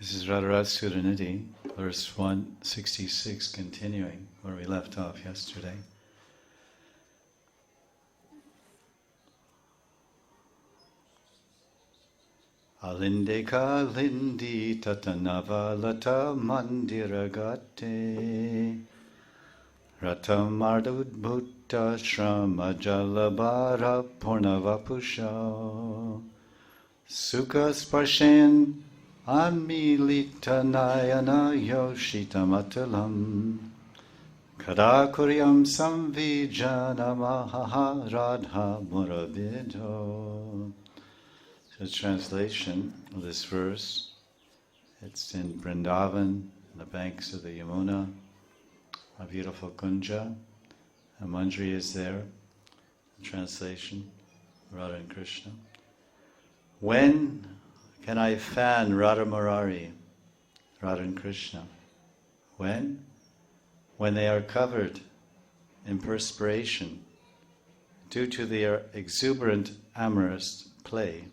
This is Radharat Sudanidhi, verse 166, continuing where we left off yesterday. Alinde kalindi tatanava lata mandiragate ratamardudbhutta shrama jalabhara purnavapusha sukha sparshen Anmilita nayana yoshitamatalam Kadakuryam samvijana maha radha muravido. So translation of this verse, it's in Vrindavan, on the banks of the Yamuna, a beautiful kunja. A Manjari is there. Translation, Radha and Krishna. When can I fan Radha Murari, Radha and Krishna? When? When they are covered in perspiration due to their exuberant amorous play.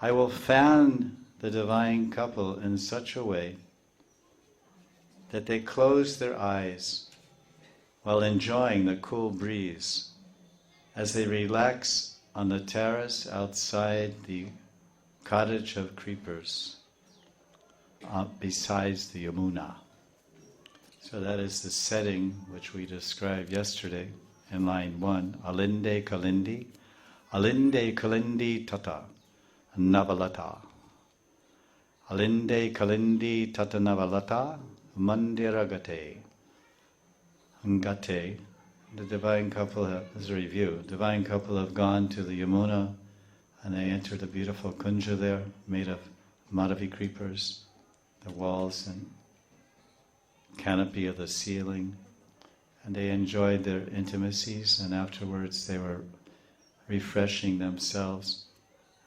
I will fan the divine couple in such a way that they close their eyes while enjoying the cool breeze as they relax on the terrace outside the cottage of creepers besides the Yamuna. So that is the setting which we described yesterday in line 1. Alinde kalindi tata navalata. Alinde kalindi tata navalata mandiragate. Ngate, the divine couple, as a review, divine couple have gone to the Yamuna and they entered a beautiful kunja there, made of Madhavi creepers, the walls and canopy of the ceiling, and they enjoyed their intimacies, and afterwards they were refreshing themselves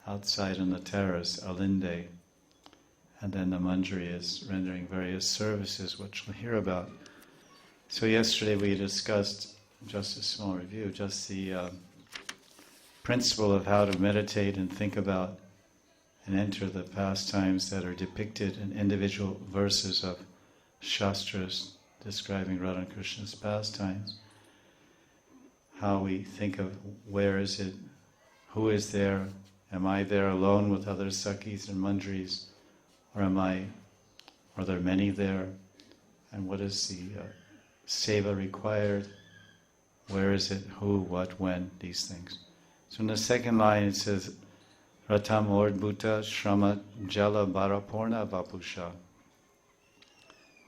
outside on the terrace, Alinde, and then the Manjari is rendering various services, which we'll hear about. So yesterday we discussed, just a small review, just the principle of how to meditate and think about and enter the pastimes that are depicted in individual verses of Shastras describing Radha and Krishna's pastimes. How we think of where is it, who is there, am I there alone with other Sakhis and Manjaris, or are there many there, and what is the Seva required, where is it, who, what, when, these things. So in the second line it says, Ratam Ordbhuta Shrama Jala Bharapurna Vapusha,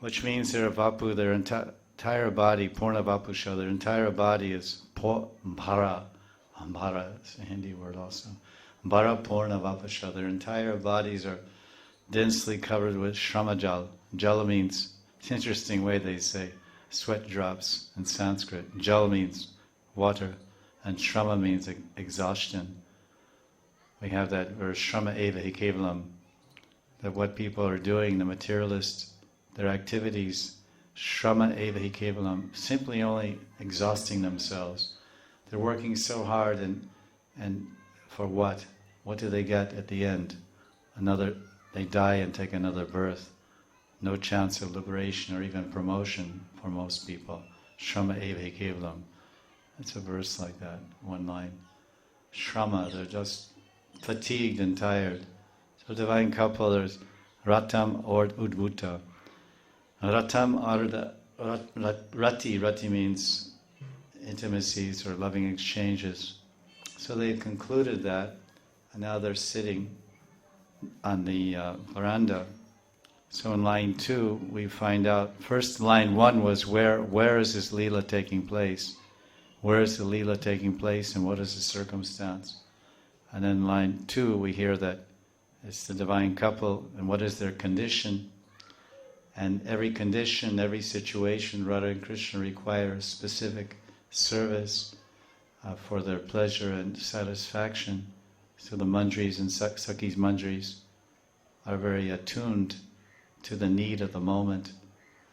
which means their vapu, their entire body, Purna Vapusha, their entire body is bhara. Bhara is a Hindi word also. Bhara Purna Vapusha, their entire bodies are densely covered with Shrama Jala. Jala means, it's an interesting way they say, sweat drops in Sanskrit. Jal means water, and Shrama means exhaustion. We have that verse, Shrama eva hi kevalam, that what people are doing, the materialists, their activities, Shrama eva hi kevalam, simply only exhausting themselves. They're working so hard, and for what? What do they get at the end? They die and take another birth. No chance of liberation or even promotion for most people. Shrama eva hi kevalam. It's a verse like that, one line. Shrama, they're just fatigued and tired. So divine couple, there's Ratam or Udbhuta. Ratam are Rati means intimacies or loving exchanges. So they've concluded that, and now they're sitting on the veranda. So in line 2, we find out, first line 1 was where is this Leela taking place? Where is the Leela taking place and what is the circumstance? And then line 2, we hear that it's the divine couple and what is their condition. And every condition, every situation, Radha and Krishna require specific service for their pleasure and satisfaction. So the Manjaris and Sakhis Manjaris are very attuned to the need of the moment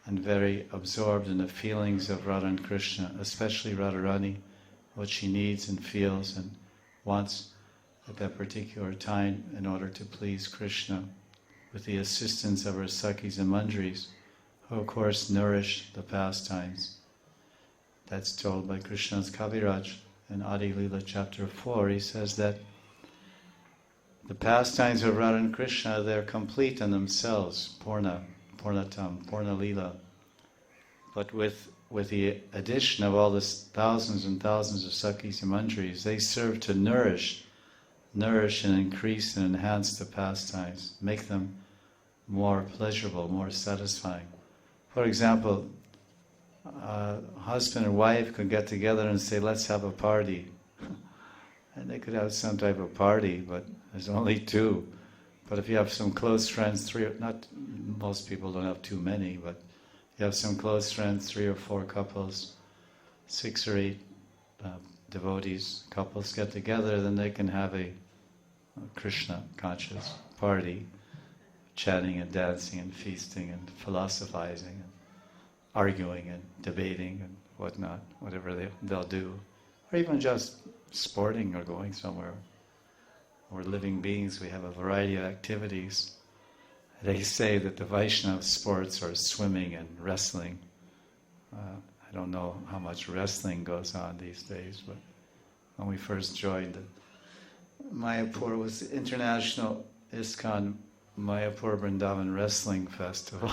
and very absorbed in the feelings of Radha and Krishna, especially Radharani, what she needs and feels and wants at that particular time in order to please Krishna. with the assistance of her Sakhis and Manjaris, who of course nourish the pastimes. That's told by Krishna's Kaviraj in Adi Lila chapter 4. He says that the pastimes of Radha and Krishna, they're complete in themselves, Purnatam, Purna Lila. But with the addition of all the thousands and thousands of Sakhis and Manjaris, they serve to nourish and increase and enhance the pastimes, make them more pleasurable, more satisfying. For example, husband and wife could get together and say, let's have a party. And they could have some type of party, but there's only two. But if you have some close friends, most people don't have too many, but you have some close friends, 3 or 4 couples, 6 or 8 devotees, couples get together, then they can have a Krishna conscious party, chatting and dancing and feasting and philosophizing and arguing and debating and whatnot, whatever they'll do. Or even just sporting or going somewhere. We're living beings, we have a variety of activities. They say that the Vaishnava sports are swimming and wrestling. I don't know how much wrestling goes on these days, but when we first joined Mayapur was the International ISKCON Mayapur Vrindavan Wrestling Festival.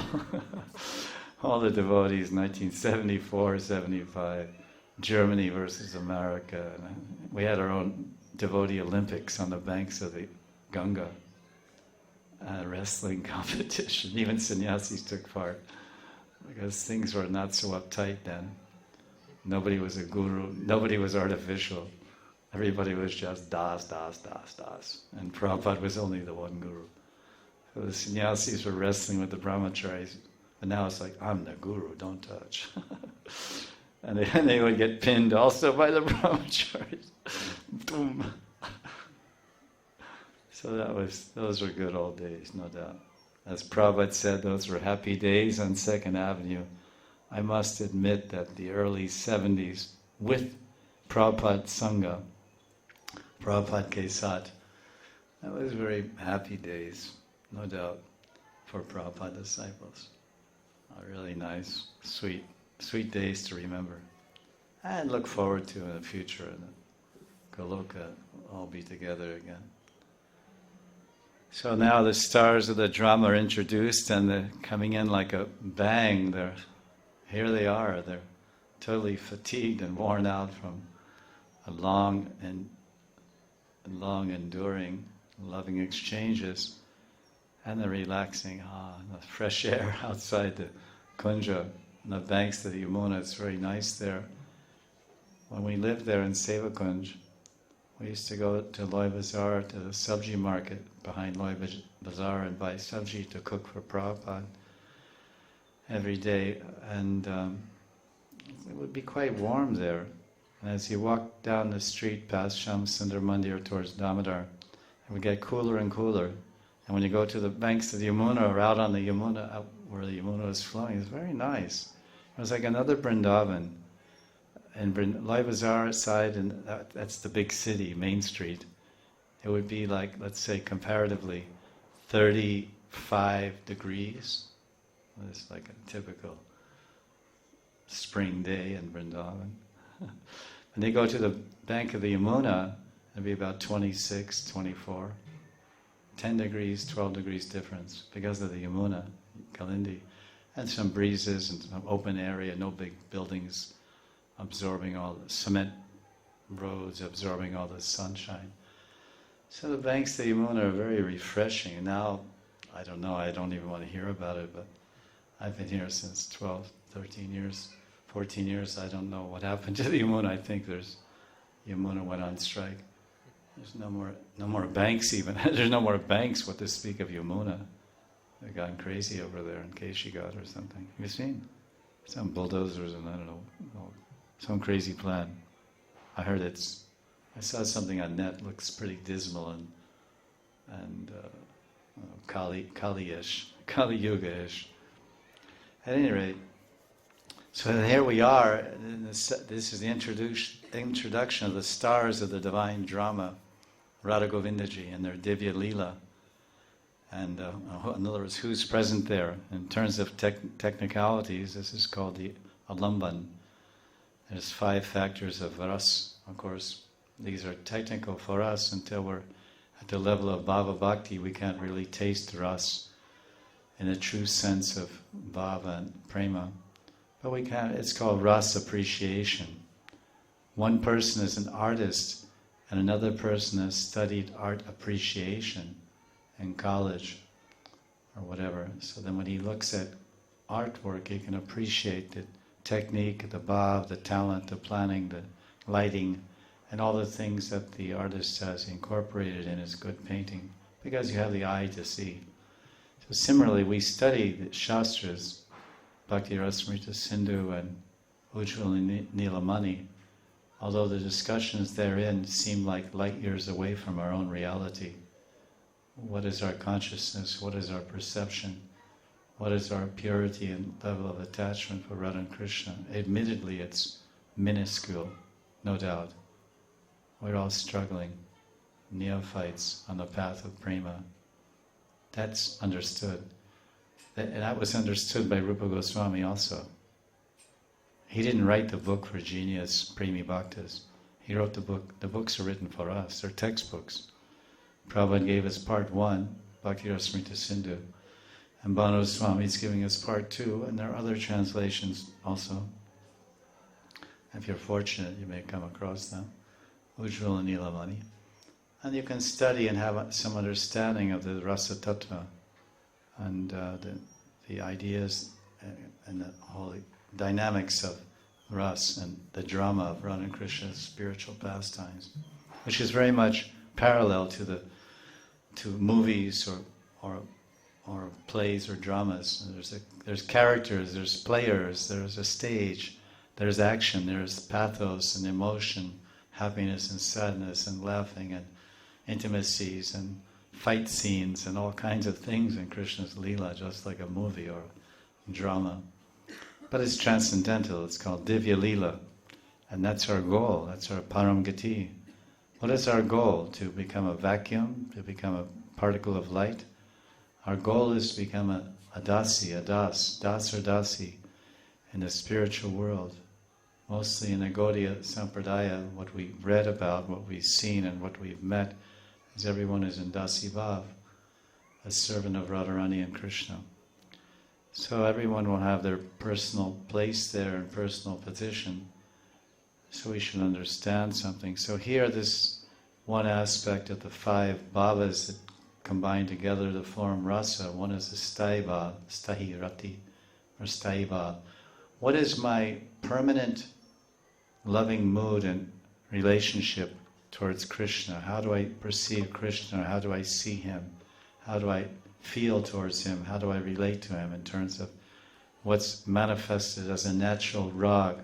All the devotees, 1974, 75, Germany versus America. And we had our own devotee Olympics on the banks of the Ganga. Wrestling competition. Even sannyasis took part because things were not so uptight then. Nobody was a guru. Nobody was artificial. Everybody was just das. And Prabhupada was only the one guru. So the sannyasis were wrestling with the brahmacharis. But now it's like, I'm the guru, don't touch. and they would get pinned also by the brahmacharis. Boom. So those were good old days, no doubt. As Prabhupada said, those were happy days on 2nd Avenue. I must admit that the early 70s, with Prabhupada Sangha, Prabhupada Kesat, that was very happy days, no doubt, for Prabhupada disciples. Really nice, sweet days to remember. And look forward to in the future, in the Goloka, all be together again. So now the stars of the drama are introduced and they're coming in like a bang. Here they are. They're totally fatigued and worn out from a long enduring, loving exchanges. And they're relaxing. The fresh air outside the Kunja, on the banks of the Yamuna. It's very nice there. When we lived there in Seva Kunj, we used to go to Loy Bazaar, to the sabji market behind Loy Bazaar, and buy sabji to cook for Prabhupada every day. And it would be quite warm there. And as you walk down the street past Sham Sundar Mandir towards Damodar, it would get cooler and cooler. And when you go to the banks of the Yamuna, or out on the Yamuna, out where the Yamuna is flowing, it's very nice. It was like another Vrindavan. And Loy Bazaar side, and that's the big city, Main Street. It would be like, let's say, comparatively, 35 degrees. It's like a typical spring day in Vrindavan. When they go to the bank of the Yamuna, it'd be about 26, 24. 10 degrees, 12 degrees difference because of the Yamuna, Kalindi. And some breezes and some open area, no big buildings absorbing all the cement roads, absorbing all the sunshine. So the banks of the Yamuna are very refreshing. And now, I don't know, I don't even want to hear about it, but I've been here since 12, 13 years, 14 years. I don't know what happened to the Yamuna. I think Yamuna went on strike. There's no more banks even. There's no more banks, what to speak of Yamuna. They've gone crazy over there in Keshigat or something. Have you seen? Some bulldozers and I don't know, some crazy plan. I saw something on net, looks pretty dismal and Kali-ish, Kali Yuga-ish. At any rate, so here we are, and this is the introduction of the stars of the divine drama, Radha Govindaji and their Divya Leela. And in other words, who's present there? In terms of technicalities, this is called the alamban. There's 5 factors of ras. Of course, these are technical for us. Until we're at the level of bhava bhakti, we can't really taste ras in a true sense of bhava and prema. But we can. It's called ras appreciation. One person is an artist, and another person has studied art appreciation in college or whatever. So then when he looks at artwork, he can appreciate the technique, the bhav, the talent, the planning, the lighting, and all the things that the artist has incorporated in his good painting, because you have the eye to see. So similarly, we study the Shastras, Bhakti Rasamrita Sindhu and Ujjvala Nilamani, although the discussions therein seem like light years away from our own reality. What is our consciousness? What is our perception? What is our purity and level of attachment for Radha and Krishna? Admittedly, it's minuscule, no doubt. We're all struggling, neophytes on the path of prema. That's understood. And that was understood by Rupa Goswami also. He didn't write the book for genius premi bhaktas. He wrote the book. The books are written for us. They're textbooks. Prabhupada gave us part 1, Bhakti Rasamrita Sindhu. And Bhanu Swami is giving us part 2, and there are other translations also. If you're fortunate, you may come across them. Ujjvala Nilamani. And you can study and have some understanding of the Rasa Tattva and the ideas and the whole dynamics of Ras and the drama of Radha and Krishna's spiritual pastimes, which is very much parallel to movies or plays or dramas. There's characters, there's players, there's a stage, there's action, there's pathos and emotion, happiness and sadness and laughing and intimacies and fight scenes and all kinds of things in Krishna's Leela, just like a movie or a drama. But it's transcendental, it's called Divya Leela, and that's our goal, that's our Param Gati. What is our goal? To become a vacuum, to become a particle of light? Our goal is to become a dasi, a das or dasi in the spiritual world. Mostly in the Gaudiya Sampradaya, what we've read about, what we've seen and what we've met, is everyone is in dasi bhav, a servant of Radharani and Krishna. So everyone will have their personal place there and personal position. So we should understand something. So here, this one aspect of the 5 bhavas that combine together to form rasa. One is the staiva, stahi rati, or staiva. What is my permanent loving mood and relationship towards Krishna? How do I perceive Krishna? How do I see him? How do I feel towards him? How do I relate to him in terms of what's manifested as a natural rag,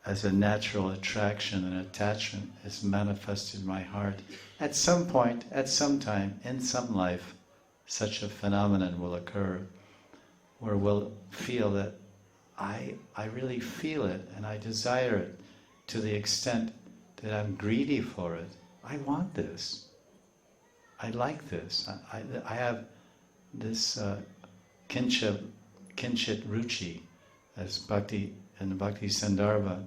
as a natural attraction and attachment is manifested in my heart. At some point, at some time, in some life, such a phenomenon will occur where we'll feel that I really feel it and I desire it to the extent that I'm greedy for it. I want this. I like this. I have this kinchit ruchi, as Bhakti in the Bhakti Sandarbha.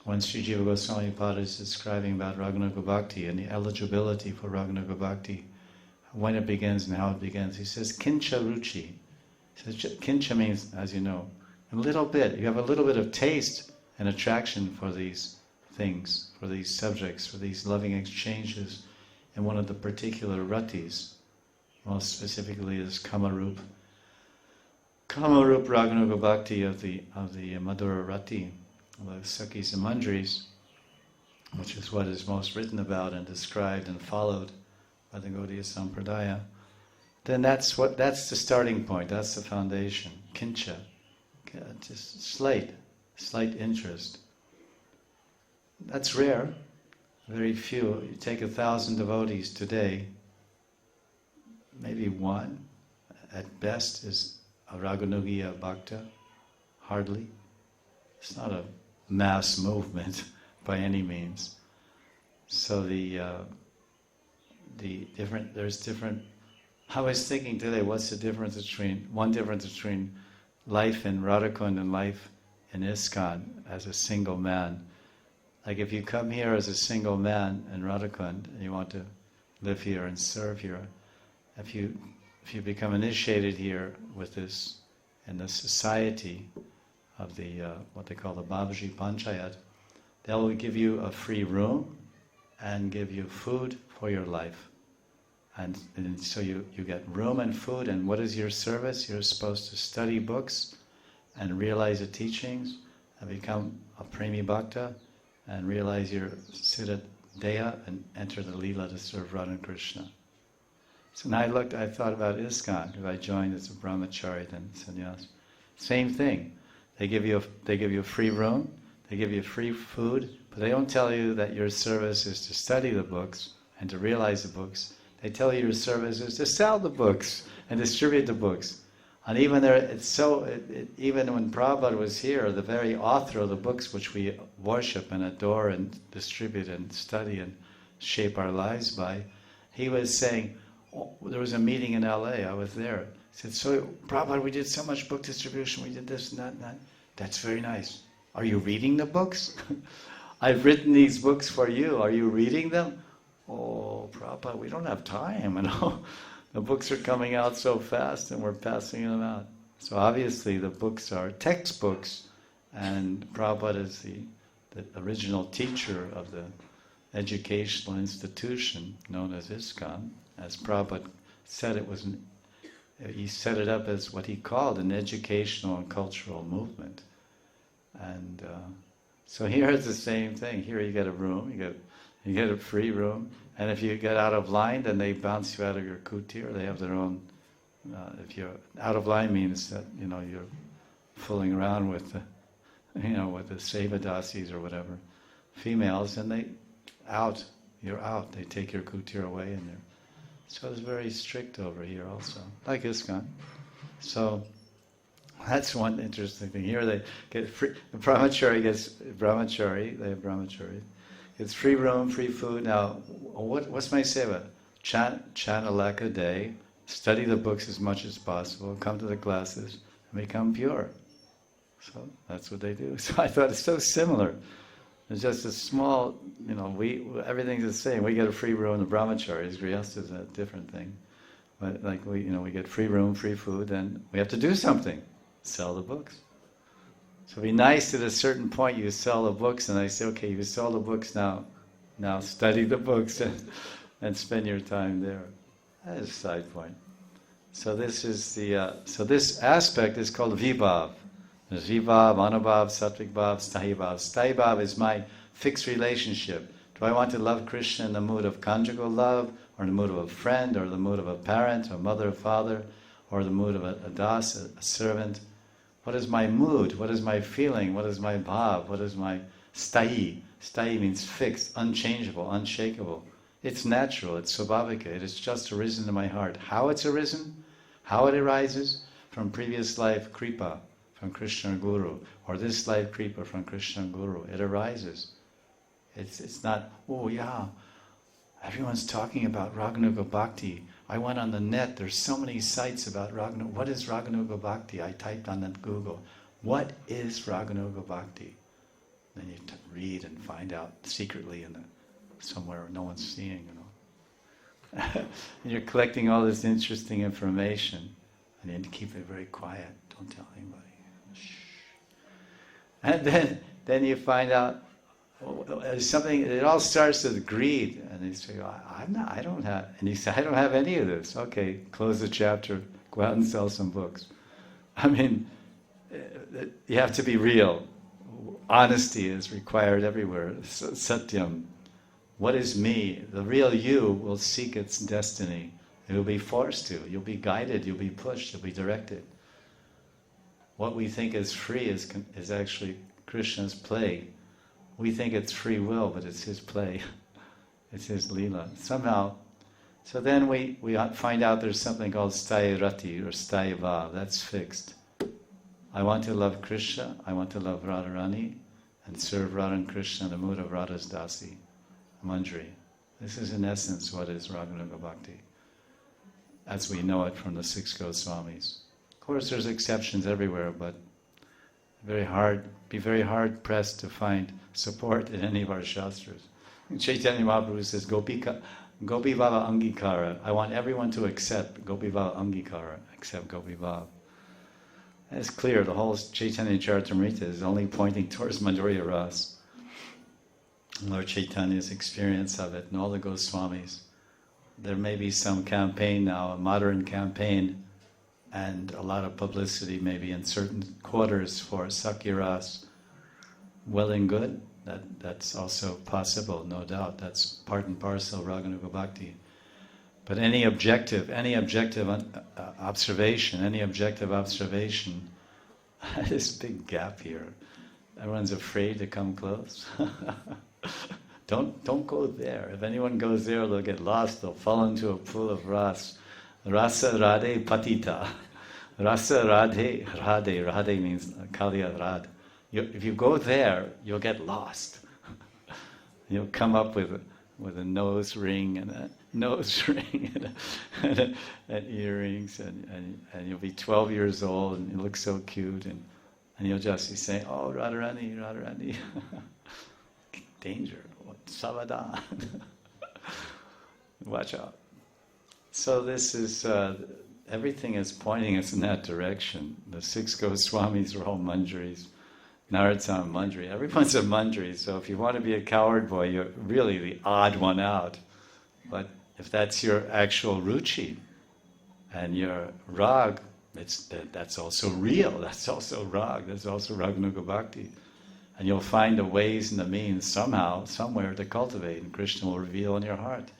When Sri Jiva Goswami Pada is describing about Raganuga Bhakti and the eligibility for Raganuga Bhakti, when it begins and how it begins, he says kincha ruchi. He says kincha means, as you know, a little bit. You have a little bit of taste and attraction for these things, for these subjects, for these loving exchanges in one of the particular ratis. Most specifically is Kamarup. Kamarup Raganuga Bhakti of the Madhura Rati, the Sakhis and Manjaris, which is what is most written about and described and followed by the Gaudiya Sampradaya. Then that's the starting point, that's the foundation. Kincha. Just slight interest. That's rare. Very few. You take 1,000 devotees today, maybe one, at best, is a Raganugiya Bhakta. Hardly. It's not a mass movement by any means. So the there's different. I was thinking today, what's the difference between life in Radhakund and life in ISKCON as a single man? Like if you come here as a single man in Radhakund and you want to live here and serve here, if you become initiated here with this in the society of the what they call the Babaji Panchayat, they'll give you a free room and give you food for your life. And so you get room and food, and what is your service? You're supposed to study books and realize the teachings and become a Premi Bhakta and realize your Siddha Deha and enter the Leela to serve Radha and Krishna. So now I thought about ISKCON, because I joined as a brahmachari, then sannyas. Same thing. They give you a free room, they give you free food, but they don't tell you that your service is to study the books and to realize the books. They tell you your service is to sell the books and distribute the books. And even there, even when Prabhupada was here, the very author of the books which we worship and adore and distribute and study and shape our lives by, he was saying, there was a meeting in LA, I was there. He said, so Prabhupada, we did so much book distribution, we did this and that and that. That's very nice. Are you reading the books? I've written these books for you. Are you reading them? Oh, Prabhupada, we don't have time, you know. The books are coming out so fast and we're passing them out. So obviously the books are textbooks, and Prabhupada is the original teacher of the educational institution known as ISKCON. As Prabhupada said, he set it up as what he called an educational and cultural movement. And so here it's the same thing. Here you get a room, you get a free room, and if you get out of line, then they bounce you out of your kutir. They have their own. If you're out of line, means that you're fooling around with the Seva dasis or whatever, females, and you're out. They take your kutir away, and so it's very strict over here also, like ISKCON. So that's one interesting thing. Here they get free. The brahmachari gets brahmachari. They have brahmachari. It's free room, free food. Now, what's my seva? Chant a lakh a day, study the books as much as possible, come to the classes, and become pure. So that's what they do. So I thought it's so similar. It's just a small, everything's the same. We get a free room, the brahmacharis, grihasthas is a different thing. But like we get free room, free food, and we have to do something. Sell the books. So be nice at a certain point, you sell the books, and I say, okay, you sell the books now study the books and spend your time there. That is a side point. So this is this aspect is called vibhav. There's vibhav, anubhav, sattvic bhav, sthayi bhav. Sthayi bhav is my fixed relationship. Do I want to love Krishna in the mood of conjugal love, or in the mood of a friend, or the mood of a parent, or mother or father, or the mood of a das, a servant? What is my mood? What is my feeling? What is my bhav? What is my sthayi? Sthayi means fixed, unchangeable, unshakable. It's natural, it's svabhavika, it has just arisen in my heart. How it's arisen? How it arises? From previous life kripa, from Krishna Guru, or this life kripa from Krishna Guru. It arises. It's not, oh yeah, everyone's talking about Raganuga Bhakti. I went on the net, there's so many sites about Raganuga. What is Raganuga Bhakti? I typed on that Google. What is Raganuga Bhakti? Then you read and find out secretly somewhere no one's seeing, And you're collecting all this interesting information, and you have to keep it very quiet. Don't tell anybody. Shh. And then you find out something. It all starts with greed, and you say, I don't have. And you say, I don't have any of this. Okay, close the chapter. Go out and sell some books. I mean, you have to be real. Honesty is required everywhere. Satyam. What is me? The real you will seek its destiny. It will be forced to. You'll be guided. You'll be pushed. You'll be directed. What we think is free is actually Krishna's play. We think it's free will, but it's his play. It's his leela. Somehow, so then we find out there's something called sthayi rati or sthayi bhav. That's fixed. I want to love Krishna, I want to love Radharani, and serve Radha and Krishna in the mood of Radha's dasi, Manjari. This is in essence what is Raganuga Bhakti, as we know it from the six Goswamis. Of course there's exceptions everywhere, but be very hard pressed to find support in any of our shastras. Chaitanya Mahaprabhu says, Gopi Bhava Angikara. I want everyone to accept Gopi Bhava Angikara, accept Gopi Bhava. And it's clear, the whole Chaitanya Charitamrita is only pointing towards Madhurya Ras. Lord Chaitanya's experience of it, and all the Goswamis. There may be some campaign now, a modern campaign, and a lot of publicity maybe in certain quarters for Sakya-ras. Well and good, that's also possible, no doubt. That's part and parcel of Raganuga Bhakti. But any objective observation, this big gap here. Everyone's afraid to come close. Don't go there. If anyone goes there, they'll get lost. They'll fall into a pool of ras. Rasa Radhe Patita. Rasa Radhe. Radhe means Kaliya Rad. If you go there, you'll get lost. You'll come up with a nose ring and a and earrings, and you'll be 12 years old and you look so cute, and you'll just be saying, "Oh, Radharani." Danger. Savadhan. Watch out. So this is, everything is pointing us in that direction. The six Goswamis are all Manjaris. Narad's a Manjari. Everyone's a Manjari, so if you want to be a coward boy, you're really the odd one out. But if that's your actual ruchi, and your rag, that's also real, that's also rag, that's also Raganuga Bhakti. And you'll find the ways and the means somehow, somewhere to cultivate, and Krishna will reveal in your heart.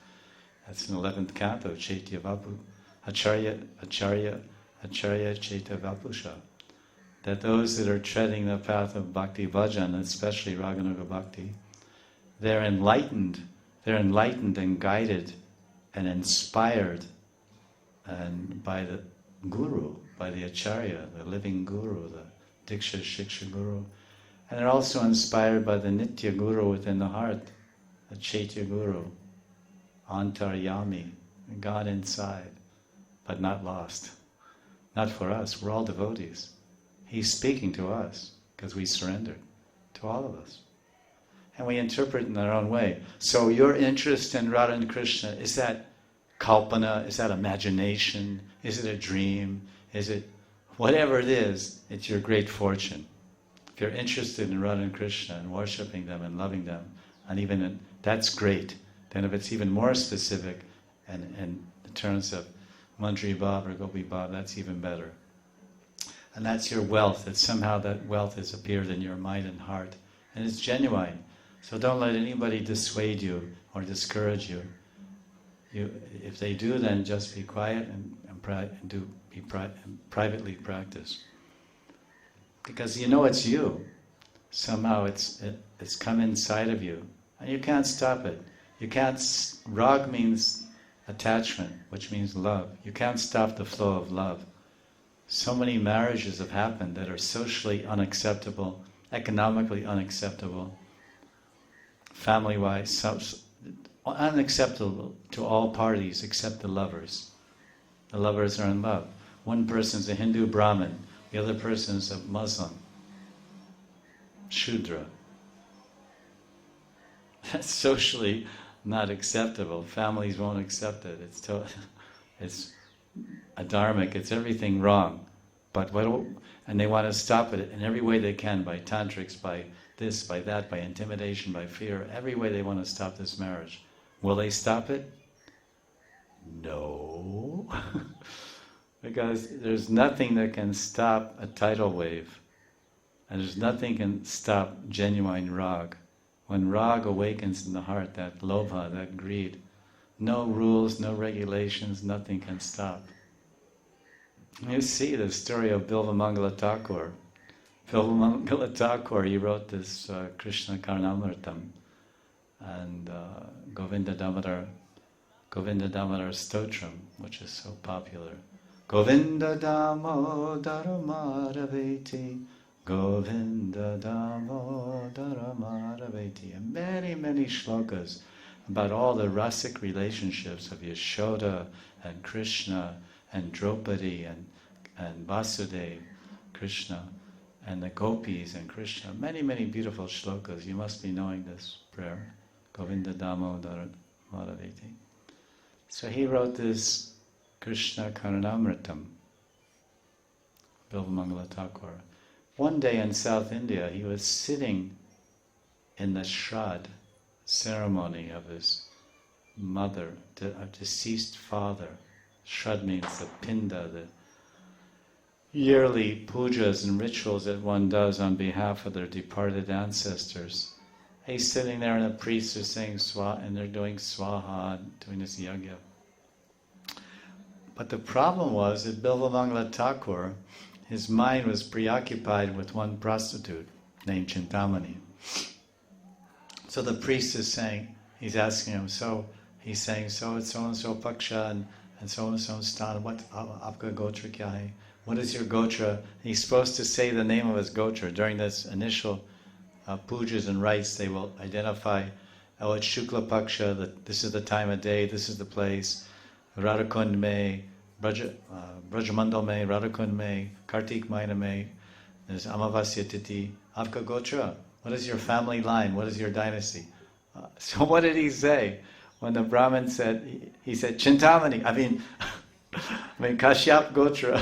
That's in 11th canto, Chaitya Vapu, Acharya Chaitya Vapusha. That those that are treading the path of Bhakti Bhajan, especially Raganuga Bhakti, they're enlightened and guided and inspired and by the Guru, by the Acharya, the living Guru, the Diksha Shiksha Guru. And they're also inspired by the Nitya Guru within the heart, the Chaitya Guru, Antaryami, God inside, but not lost. Not for us, we're all devotees. He's speaking to us because we surrendered to all of us. And we interpret in our own way. So your interest in Radha and Krishna, is that kalpana? Is that imagination? Is it a dream? Is it whatever it is? It's your great fortune. If you're interested in Radha and Krishna and worshipping them and loving them, and even that's great. Then if it's even more specific, and in terms of Manjari Bhav or Gopi Bhav, that's even better. And that's your wealth. That somehow that wealth has appeared in your mind and heart, and it's genuine. So don't let anybody dissuade you or discourage you. If they do, then just be quiet and privately practice. Because you know it's you. Somehow it's come inside of you, and you can't stop it. You can't. Rag means attachment, which means love. You can't stop the flow of love. So many marriages have happened that are socially unacceptable, economically unacceptable, family-wise, unacceptable to all parties except the lovers. The lovers are in love. One person's a Hindu Brahmin, the other person's a Muslim, Shudra. That's socially not acceptable. Families won't accept it. It's adharmic. It's everything wrong. And they want to stop it in every way they can, by tantrics, by this, by that, by intimidation, by fear. Every way they want to stop this marriage. Will they stop it? No. Because there's nothing that can stop a tidal wave. And there's nothing can stop genuine rag. When rag awakens in the heart, that lobha, that greed, no rules, no regulations, nothing can stop. You see the story of Bilvamangala Thakur. Bilvamangala Thakur, he wrote this Krishna Karnamritam and Govinda Damodar Stotram, which is so popular. Govinda Damodara Madhaveti, Govinda Damodara Madhaveti. And many, many shlokas about all the rasic relationships of Yashoda and Krishna and Draupadi and Vasudeva, Krishna, and the gopis and Krishna. Many, many beautiful shlokas. You must be knowing this prayer. Govinda Damodara Madhaviti. So he wrote this Krishna Karnamritam, Bilvamangala Thakur. One day in South India, he was sitting in the Shraddh ceremony of his mother, a deceased father. Shraddh means the pinda, the yearly pujas and rituals that one does on behalf of their departed ancestors. He's sitting there and the priests are saying swaha, and they're doing swaha, doing this yajna. But the problem was that Bilvamangala Thakur, his mind was preoccupied with one prostitute named Chintamani. So the priest is saying, he's asking him, he's saying, so-and-so paksha and so-and-so stan, what aapka gotra kya hai? What is your gotra? He's supposed to say the name of his gotra. During this initial pujas and rites, they will identify, it's Shukla Paksha, that this is the time of day, this is the place, Radhakund me, Brajamandal me, Radhakund me, Kartik Maina me, there's Amavasya Titi, Aapka gotra. What is your family line? What is your dynasty? So what did he say? When the Brahmin said, he said, Chintamani, I mean Kashyap Gotra.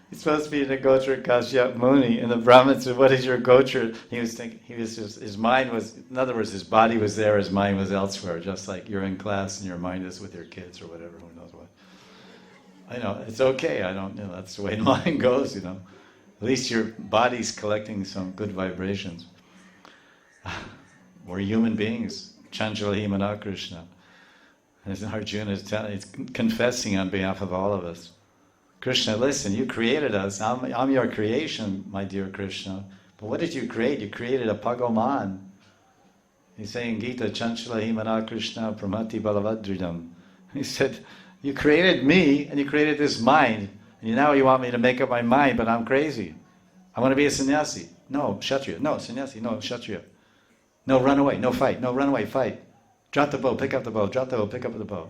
He's supposed to be in the Gotra Kashyap Muni. And the Brahmin said, what is your Gotra? He was thinking, his mind was, in other words, his body was there, his mind was elsewhere, just like you're in class and your mind is with your kids or whatever, who knows what. I know, it's okay, that's the way the mind goes, At least your body's collecting some good vibrations. We're human beings. Chanjala Himana Krishna. As Arjuna is confessing on behalf of all of us. Krishna, listen, you created us. I'm your creation, my dear Krishna. But what did you create? You created a Bhagavan. He's saying Gita, Chanjala Himana Krishna Pramati Balavadridam. He said, you created me and you created this mind. And now you want me to make up my mind, but I'm crazy. I want to be a sannyasi. No, Kshatriya. No, sannyasi. No, Kshatriya. No, run away. No, fight. No, run away. Fight. Drop the bow. Pick up the bow. Drop the bow. Pick up the bow.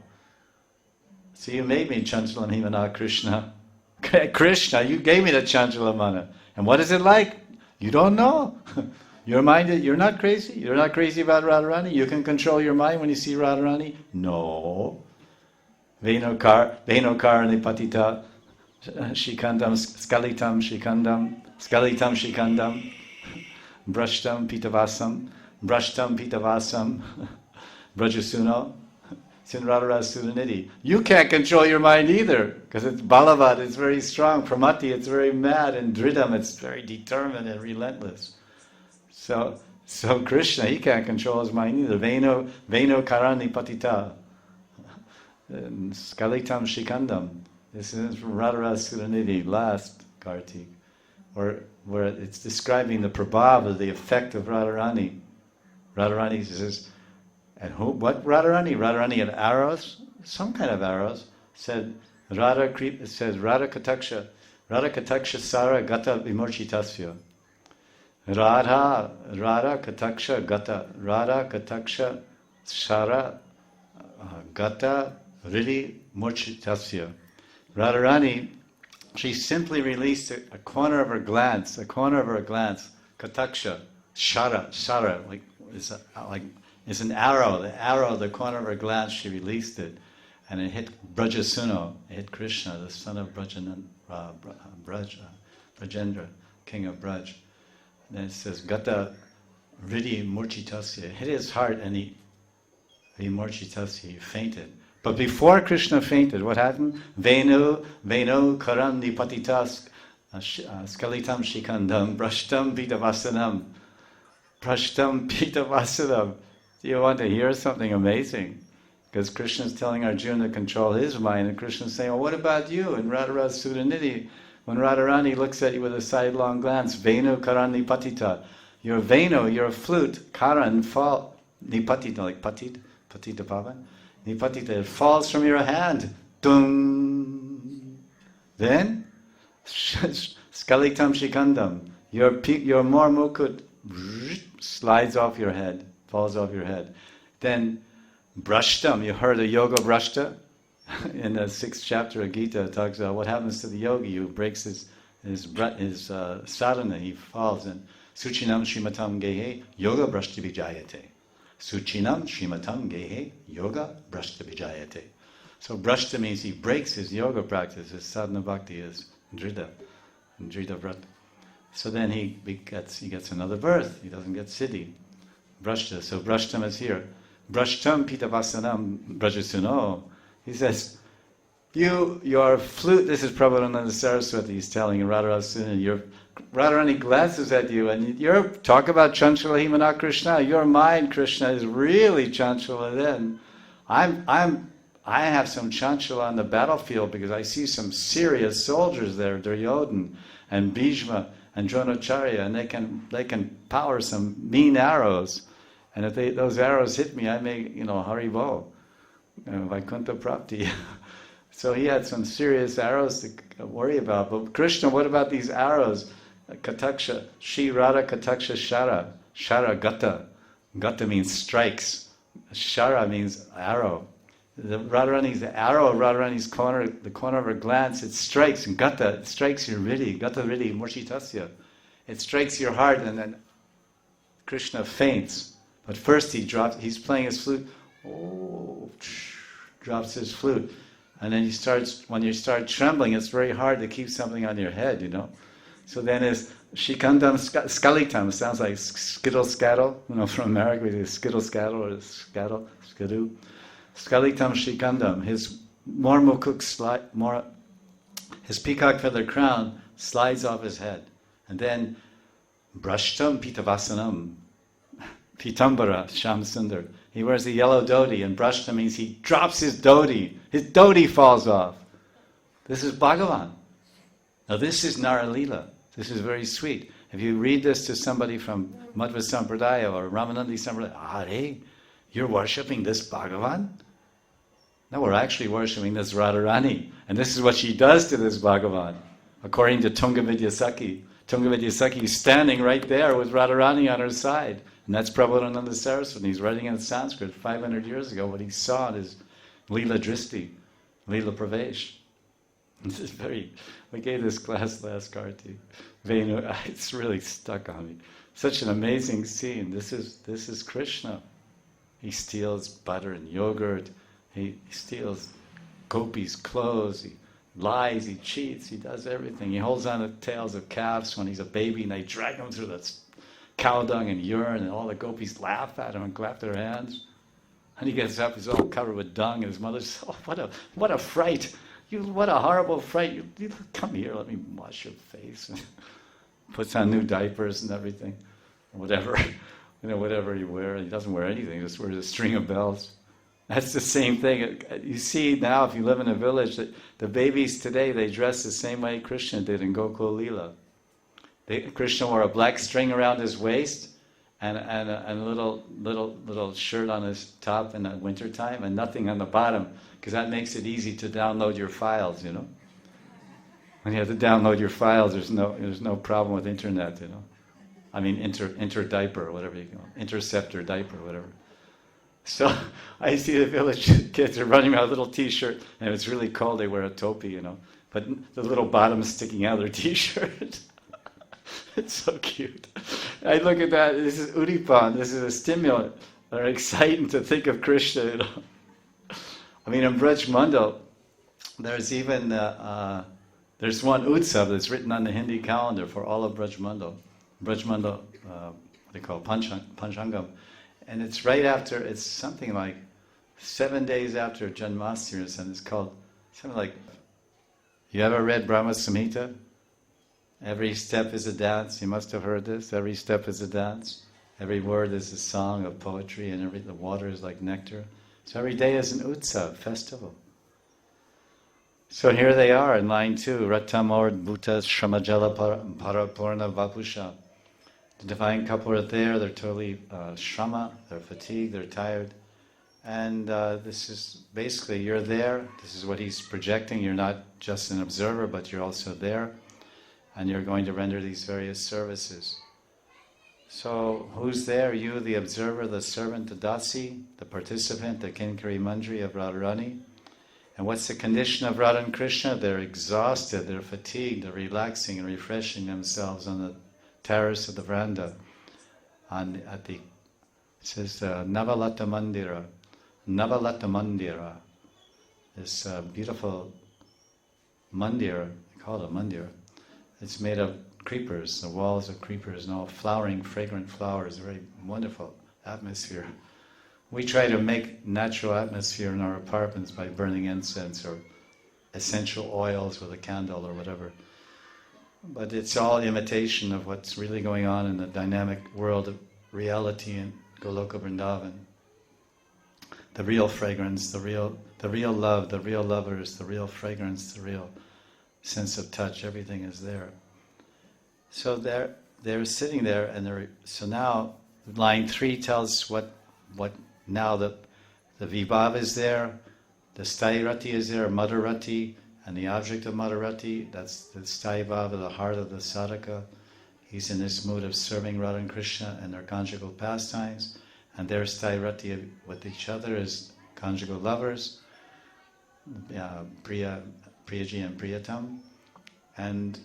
So you made me Chanchalam Himana Krishna. Krishna, you gave me the Chanchalamana. And what is it like? You don't know. Your mind, you're not crazy. You're not crazy about Radharani. You can control your mind when you see Radharani. No. Venokar nipatita shikandam skalitam shikandam brashtam pitavasam brajasuno sinradharasudanidhi. You can't control your mind either, because it's balavad, it's very strong, pramati, it's very mad, and dridam, it's very determined and relentless. So Krishna, he can't control his mind either. Veno karani patita skalitam shikandam. This is from Radharasudanidhi, last Kartik, where it's describing the prabhav, the effect of Radharani. Radharani says, and who? What Radharani? Radharani had arrows, some kind of arrows. It says Radha Kataksha Sara Gata Vimurchitasya. Radha Kataksha Gata. Radha Kataksha Sara Gata Ridi Murchitasya. Radharani, she simply released a corner of her glance, Kataksha, Shara, it's an arrow. The corner of her glance, she released it, and it hit Brajasuno, it hit Krishna, the son of Brajendra, king of Braj. And then it says, Gata Ridi Murchitasya. It hit his heart, and he Murchitasya, he fainted. But before Krishna fainted, what happened? Venu karam nipatitas skalitam shikandam brashtam pitavasanam. Do you want to hear something amazing? Because Krishna is telling Arjuna to control his mind, and Krishna is saying, well, what about you? And Radharasudanidhi, when Radharani looks at you with a sidelong glance, Venu karan nipatita. You're Venu, you're a flute, karan, fall, nipatita, like patita pava. Nipatita, it falls from your hand. Dum. Then, skalitam shikandam. Your more mukut slides off your head, falls off your head. Then, Brashtam, you heard of yoga brashta? In the 6th chapter of Gita, it talks about what happens to the yogi who breaks his sadhana, he falls in. Suchinam Shrimatam Gehe Yoga Brashta Vijayate. Suchinam Shrimatam Gehe Yoga Brashta Vijayate. So brashta means he breaks his yoga practice, his sadhana bhakti, his drida vrata. So then he gets another birth. He doesn't get siddhi. Brashta. So brashtam is here. Brashtam pitavasanam brajasuno. He says, your flute, this is Prabhupada Saraswati, he's telling Radharani, your Radharani glances at you, and you're talk about Chanchala Himana Krishna. Your mind, Krishna, is really Chanchala. Then I have some Chanchala on the battlefield because I see some serious soldiers there, Duryodhana and Bhishma and Dronacharya, and they can power some mean arrows. And if those arrows hit me, I may, Haribo, Vaikuntha Prapti. So he had some serious arrows to worry about. But Krishna, what about these arrows? Kataksha, Shri Radha Kataksha Shara. Shara Gata. Gata means strikes. Shara means arrow. The Radharani's arrow of Radharani's corner, the corner of her glance, it strikes. And Gata, it strikes your Riddhi. Gata Riddhi Murchitasya. It strikes your heart, and then Krishna faints. But first he's playing his flute. Oh, drops his flute. And then when you start trembling, it's very hard to keep something on your head, So then it's Shikandam Skalitam, sounds like skittle scattle, from America we do skittle scattle or scattle, skidoo. Skalitam Shikandam, his his peacock feather crown slides off his head. And then Brashtam Pitavasanam, Pitambara Shamsundar. He wears a yellow dhoti, and brashta means he drops his dhoti. His dhoti falls off. This is Bhagavan. Now this is Naralila. This is very sweet. If you read this to somebody from Madhva Sampradaya or Ramanandi Sampradaya, hey, you're worshipping this Bhagavan? No, we're actually worshipping this Radharani. And this is what she does to this Bhagavan. According to Tunga Vidyasakhi. Tunga Vidyasakhi is standing right there with Radharani on her side. And that's Prabhupada Saraswati. He's writing in Sanskrit 500 years ago what he saw in his Leela Dristi, Leela Pravesh. This is we gave this class last Karti. Venu, it's really stuck on me. Such an amazing scene. This is Krishna. He steals butter and yogurt. He steals gopis' clothes. He lies, he cheats, he does everything. He holds on to tails of calves when he's a baby, and they drag him through the cow dung and urine, and all the gopis laugh at him and clap their hands. And he gets up, he's all covered with dung, and his mother says, "Oh, what a fright! What a horrible fright! You come here, let me wash your face." And puts on new diapers and everything, whatever he wears. He doesn't wear anything; he just wears a string of bells. That's the same thing. You see now, if you live in a village, that the babies today, they dress the same way Krishna did in Gokul Leela. Krishna wore a black string around his waist and a little shirt on his top in the winter time, and nothing on the bottom, because that makes it easy to download your files, When you have to download your files, there's no problem with internet, I mean, inter diaper, or whatever you call it, interceptor diaper, whatever. So I see the village kids are running around with a little T-shirt, and if it's really cold, they wear a topi, but the little bottom is sticking out of their T-shirt. It's so cute. I look at that. This is Udipan. This is a stimulant. They're exciting to think of Krishna. I mean, in Braj Mandal, there's even there's one utsav that's written on the Hindi calendar for all of Braj Mandal. Braj Mandal, what they call Panchangam. And it's right after, it's something like 7 days after Janmashtami, and it's called something like, you ever read Brahma Samhita? Every step is a dance. You must have heard this. Every step is a dance. Every word is a song of poetry, and the water is like nectar. So every day is an utsav, festival. So here they are in line 2, Ratamor Bhutas Shramajala Parapurna Vapusha. The divine couple are there, they're totally shrama, they're fatigued, they're tired. And this is basically, you're there, this is what he's projecting. You're not just an observer, but you're also there. And you're going to render these various services. So who's there? You, the observer, the servant, the dasi, the participant, the Kinkari Manjari of Radharani. And what's the condition of Radha and Krishna? They're exhausted, they're fatigued, they're relaxing and refreshing themselves on the terrace of the veranda. It says Navalata Mandira. Navalata Mandira. This beautiful mandir, they call it a mandir. It's made of creepers, the walls of creepers and all flowering, fragrant flowers, a very wonderful atmosphere. We try to make natural atmosphere in our apartments by burning incense or essential oils with a candle or whatever. But it's all imitation of what's really going on in the dynamic world of reality in Goloka Vrindavan. The real fragrance, the real love, the real lovers, the real fragrance, the real sense of touch, everything is there. So they're sitting there, and so now line 3 tells what now the Vibhava is there, the Sthayi is there, Madhurati, and the object of Madhurati, that's the Sthayi Bhava, the heart of the sadhaka. He's in this mood of serving Radha and Krishna and their conjugal pastimes, and their Sthayi with each other as conjugal lovers, Priyaji and Priyatam. And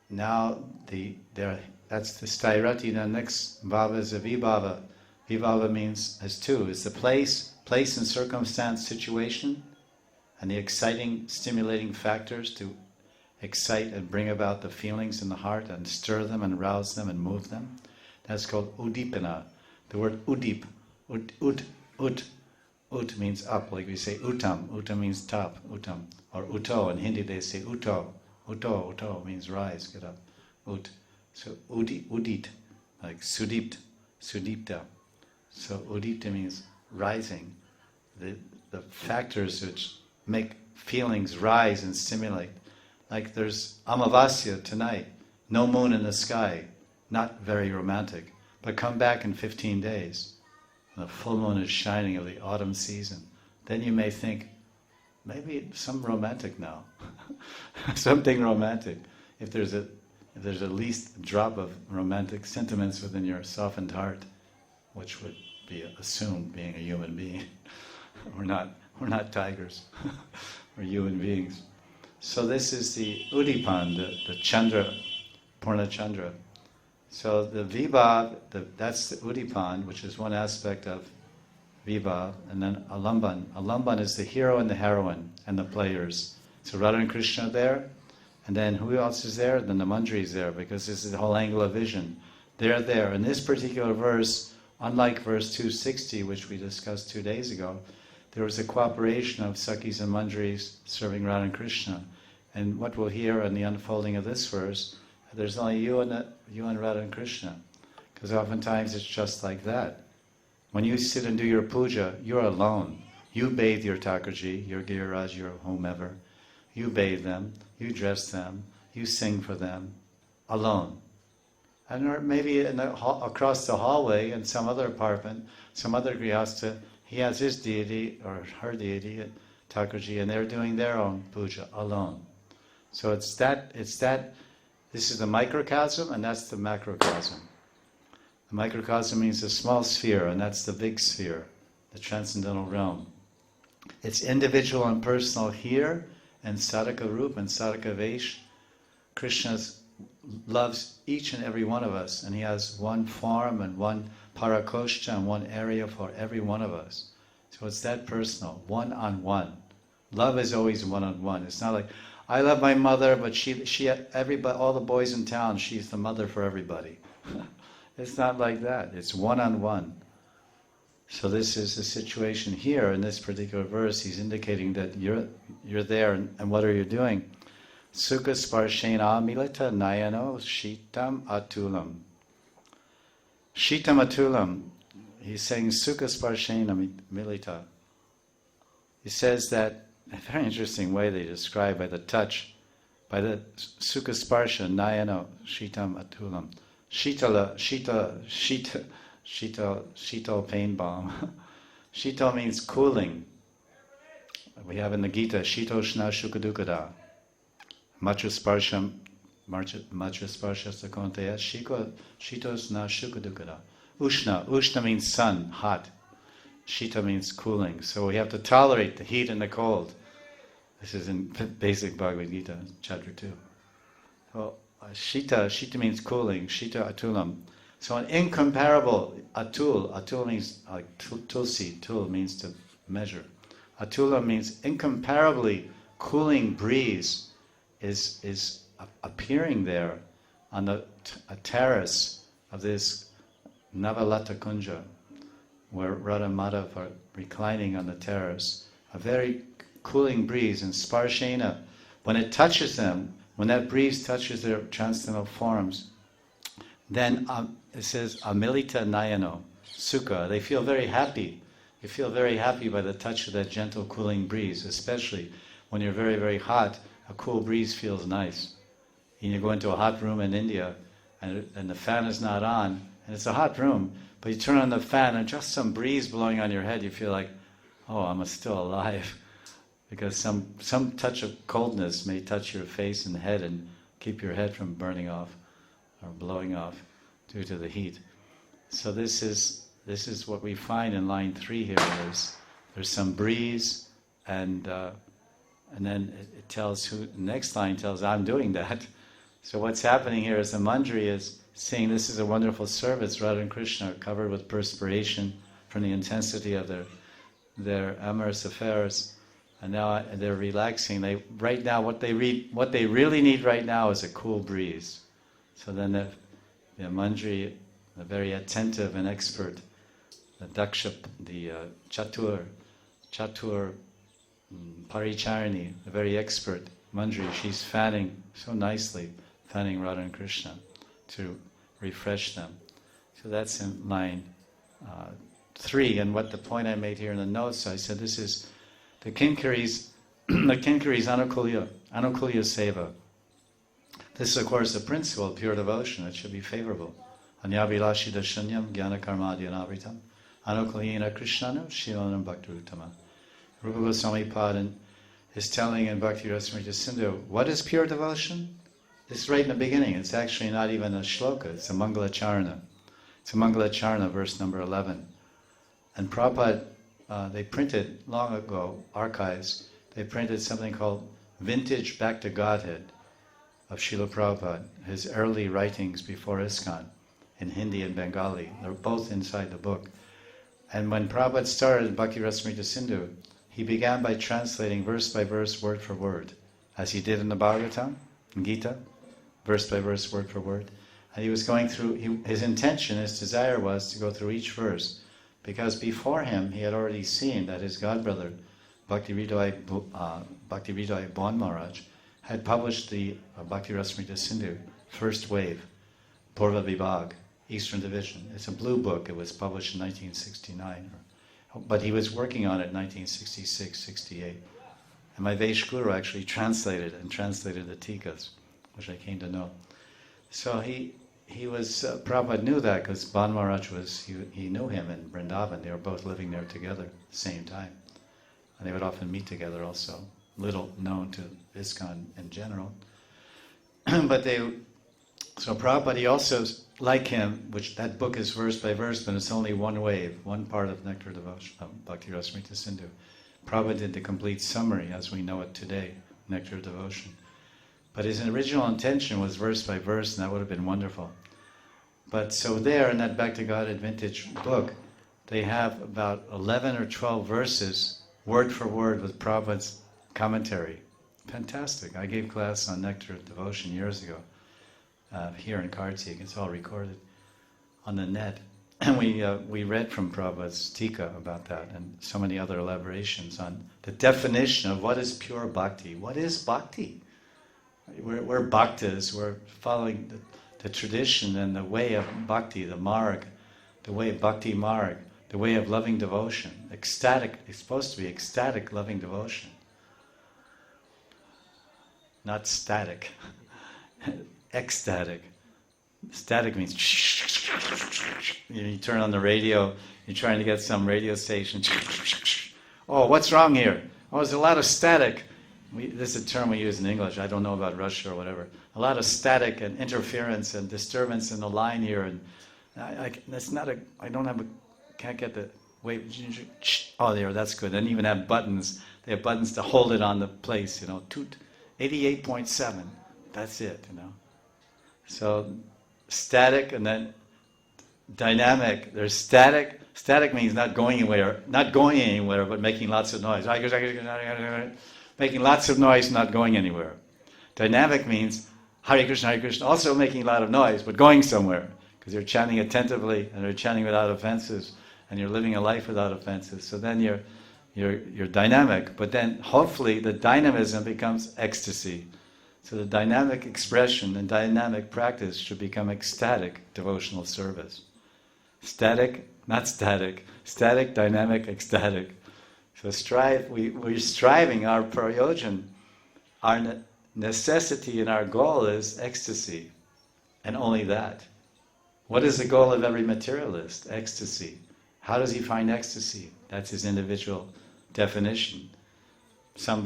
now that's the Sthayi. The next bhava is a Vibhava. Vibhava has two. It's the place and circumstance, situation, and the exciting, stimulating factors to excite and bring about the feelings in the heart and stir them and rouse them and move them. That's called udipana. The word udip, ut means up, like we say uttam. Uttam means top, uttam. Or uto, in Hindi they say uto. Uto means rise, get up. Ut. So udit, like sudipta. So udipta means rising. The factors which make feelings rise and stimulate. Like there's Amavasya tonight, no moon in the sky, not very romantic. But come back in 15 days, the full moon is shining of the autumn season. Then you may think, maybe some romantic now, something romantic. If there's at least a drop of romantic sentiments within your softened heart, which would be assumed being a human being. We're not tigers. We're human beings. So this is the Udipan, the Chandra, Purna Chandra. So the Vibhav, that's the Udipan, which is one aspect of Vibhav, and then Alamban. Alamban is the hero and the heroine and the players. So Radha and Krishna are there, and then who else is there? Then the Manjari is there, because this is the whole angle of vision. They're there. In this particular verse, unlike verse 260, which we discussed 2 days ago, there was a cooperation of Sakhis and Manjaris serving Radha and Krishna. And what we'll hear in the unfolding of this verse, there's only you and Radha and Krishna. Because oftentimes it's just like that. When you sit and do your puja, you're alone. You bathe your Thakurji, your Giriraj, your whomever. You bathe them, you dress them, you sing for them, alone. And or maybe across the hallway in some other apartment, some other grihastha, he has his deity or her deity, Thakurji, and they're doing their own puja alone. So it's that, this is the microcosm and that's the macrocosm. The microcosm means a small sphere, and that's the big sphere, the transcendental realm. It's individual and personal here, and Sadhaka Rup and Sadhaka Vesh. Krishna loves each and every one of us, and he has one form and one parakosha and one area for every one of us. So it's that personal, one-on-one. Love is always one-on-one. It's not like, I love my mother, but everybody, all the boys in town, she's the mother for everybody. It's not like that. It's one-on-one. So this is the situation here in this particular verse. He's indicating that you're there, and what are you doing? Sukha sparshena milita nayano shitam atulam. Shitam atulam. He's saying sukha sparshena milita. He says that, a very interesting way they describe by the touch, by the sukha sparsha nayano shitam atulam. Shita pain balm. Shita means cooling. We have in the Gita, Shito Shna Shukadukada. Machu Sparsham Majasparshasta Konteya, Shitos na Shukadukada. Ushna means sun, hot. Shita means cooling. So we have to tolerate the heat and the cold. This is in basic Bhagavad Gita, chapter 2. So Shita means cooling, Shita Atulam. So an incomparable Atul means like tulsi, tul means to measure. Atula means incomparably cooling breeze is appearing there on a terrace of this Navalata Kunja, where Radha and Madhav are reclining on the terrace. A very cooling breeze, and Sparshena, when it touches them, when that breeze touches their transcendental forms, then it says Amilita Nayano, Sukha. They feel very happy. You feel very happy by the touch of that gentle cooling breeze, especially when you're very, very hot. A cool breeze feels nice. And you go into a hot room in India, and the fan is not on, and it's a hot room, but you turn on the fan and just some breeze blowing on your head, you feel like, oh, I'm still alive. Because some touch of coldness may touch your face and head and keep your head from burning off or blowing off due to the heat. So this is what we find in line 3 here. There's some breeze, and then it tells who. Next line tells I'm doing that. So what's happening here is the Manjari is saying this is a wonderful service. Radha and Krishna are covered with perspiration from the intensity of their amorous affairs, and now they're relaxing. Right now what they really need right now is a cool breeze. So then the Manjari, the very attentive and expert, the Daksha, the Chatur Paricharini, the very expert Manjari, she's fanning so nicely, fanning Radha and Krishna to refresh them. So that's in line 3. And what the point I made here in the notes, I said this is the Kinkaris, Anukulya Seva. This is, of course, the principle of pure devotion. It should be favorable. Anyavilashi dashanyam jnana karmadhyanavritam anukulyena krishnanu shilanam bhaktirutama. Rupa Goswami Pad is telling in Bhakti Rasamrita Sindhu, what is pure devotion? This is right in the beginning. It's actually not even a shloka. It's a Mangalacharana. It's a Mangalacharana, verse number 11. And Prabhupada, they printed long ago, archives, they printed something called Vintage Back to Godhead of Srila Prabhupada, his early writings before ISKCON, in Hindi and Bengali. They're both inside the book. And when Prabhupada started Bhakti Rasamrita Sindhu, he began by translating verse by verse, word for word, as he did in the Bhagavatam, in Gita, verse by verse, word for word. And he was going through, his intention, his desire was to go through each verse, because before him he had already seen that his godbrother, Bhakti Hridaya Bhawan Maharaj, had published the Bhakti Rasamrita Sindhu, first wave, Purva Vibhag, Eastern Division. It's a blue book. It was published in 1969. But he was working on it in 1966, 68. And my Vaish Guru actually translated the Tikas, which I came to know. So he was, Prabhupada knew that because Bhawan Maharaj he knew him in Vrindavan. They were both living there together at the same time. And they would often meet together also. Little known to ISKCON in general. So Prabhupada, he also, like him, which that book is verse by verse, but it's only one wave, one part of Nectar Devotion, of Bhakti Rasamrita Sindhu. Prabhupada did the complete summary as we know it today, Nectar Devotion. But his original intention was verse by verse, and that would have been wonderful. But so there, in that Back to Godhead vintage book, they have about 11 or 12 verses, word for word, with Prabhupada's commentary. Fantastic. I gave class on Nectar Devotion years ago. Here in Kartik, it's all recorded on the net. And we read from Prabhupada's Tika about that, and so many other elaborations on the definition of what is pure bhakti. What is bhakti? We're bhaktas, we're following the tradition and the way of bhakti, the marg, the way of bhakti marg, the way of loving devotion. Ecstatic, it's supposed to be ecstatic loving devotion. Not static. Ecstatic. Static means you turn on the radio, you're trying to get some radio station. Oh, what's wrong here? Oh, there's a lot of static. this is a term we use in English, I don't know about Russia or whatever, a lot of static and interference and disturbance in the line here, and that's not I don't have can't get the, wait, oh there, that's good. And even have buttons, they have buttons to hold it on the place, toot, 88.7, that's it, So static and then dynamic. There's static. Static means not going anywhere, but making lots of noise. Making lots of noise, not going anywhere. Dynamic means Hare Krishna, also making a lot of noise, but going somewhere, because you're chanting attentively and you're chanting without offenses, and you're living a life without offenses. So then you're dynamic, but then hopefully the dynamism becomes ecstasy. So the dynamic expression and dynamic practice should become ecstatic devotional service. Static, not static. Static, dynamic, ecstatic. So we're striving, our prayojan, our necessity and our goal is ecstasy, and only that. What is the goal of every materialist? Ecstasy. How does he find ecstasy? That's his individual definition. Some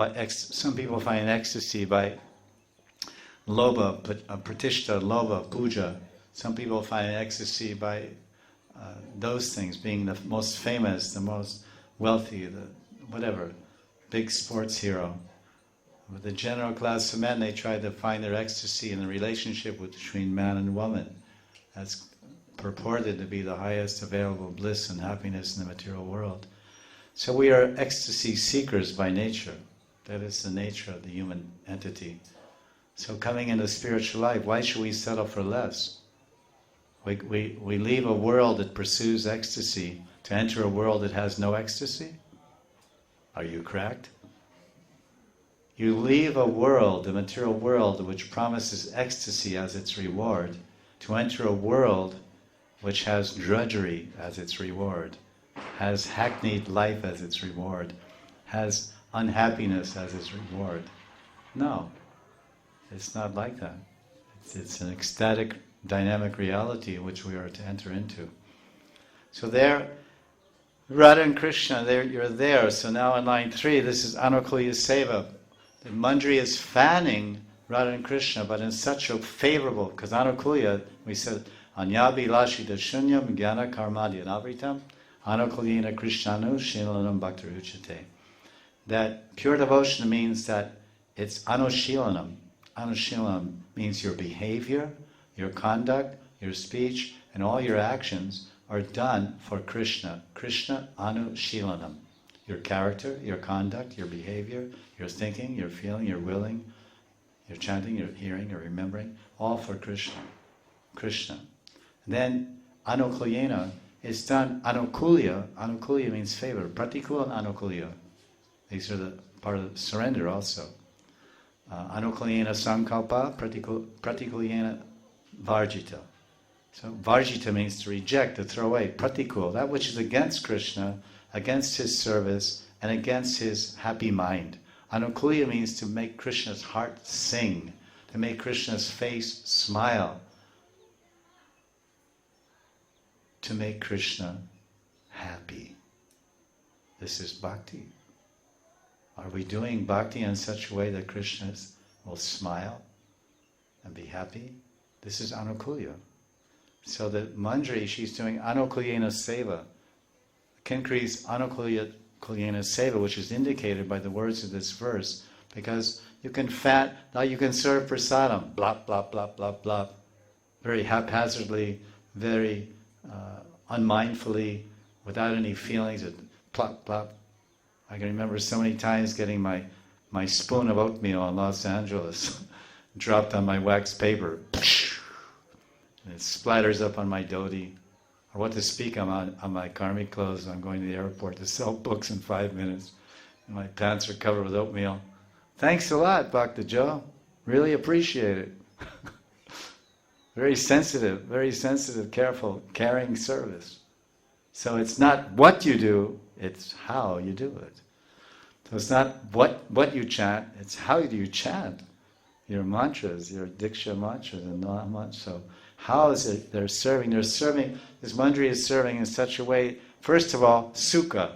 people find ecstasy by lobha, pratishta, lobha, puja. Some people find ecstasy by those things, being the most famous, the most wealthy, the whatever, big sports hero. With the general class of men, they try to find their ecstasy in the relationship between man and woman. That's purported to be the highest available bliss and happiness in the material world. So we are ecstasy seekers by nature. That is the nature of the human entity. So coming into spiritual life, why should we settle for less? We leave a world that pursues ecstasy to enter a world that has no ecstasy? Are you cracked? You leave a world, the material world, which promises ecstasy as its reward, to enter a world which has drudgery as its reward, has hackneyed life as its reward, has unhappiness as its reward. No, it's not like that. It's an ecstatic, dynamic reality in which we are to enter into. So there, Radha and Krishna, you're there. So now in line 3, this is Anukulya Seva. The Manjari is fanning Radha and Krishna, but in such a favorable, because Anukulya, we said, Anyabi Lashita Shunyam Jnana Karmadya Navritam Anukulyena Krishnanu Shilanam Bhaktir Uchate. That pure devotion means that it's Anushilanam. Anushilanam means your behavior, your conduct, your speech, and all your actions are done for Krishna. Krishna Anushilanam. Your character, your conduct, your behavior, your thinking, your feeling, your willing, your chanting, your hearing, your remembering, all for Krishna. Krishna. And then Anukulyena is done. Anukulya means favor. Pratikula and Anukulya. These are the part of the surrender also. Anukulyena sankalpa, pratikulyena varjita. So varjita means to reject, to throw away. Pratikul, that which is against Krishna, against his service, and against his happy mind. Anukulya means to make Krishna's heart sing, to make Krishna's face smile, to make Krishna happy. This is bhakti. Are we doing bhakti in such a way that Krishna will smile and be happy? This is Anukulya. So the Manjari, she's doing Anukulyena Seva. Kinkari's Anukulyena Seva, which is indicated by the words of this verse, because you can now you can serve prasadam, blop, blop, blop, blop, blop, very haphazardly, very unmindfully, without any feelings, plop, plop. I can remember so many times getting my spoon of oatmeal in Los Angeles dropped on my wax paper, and it splatters up on my dhoti. Or what to speak, I'm on my karmic clothes, I'm going to the airport to sell books in 5 minutes, and my pants are covered with oatmeal. Thanks a lot, Bhakta Joe. Really appreciate it. Very sensitive, careful, caring service. So it's not what you do, it's how you do it. So it's not what you chant, it's how do you chant your mantras, your Diksha mantras and Nama. So how is it they're serving? This Manjari is serving in such a way, first of all, Sukha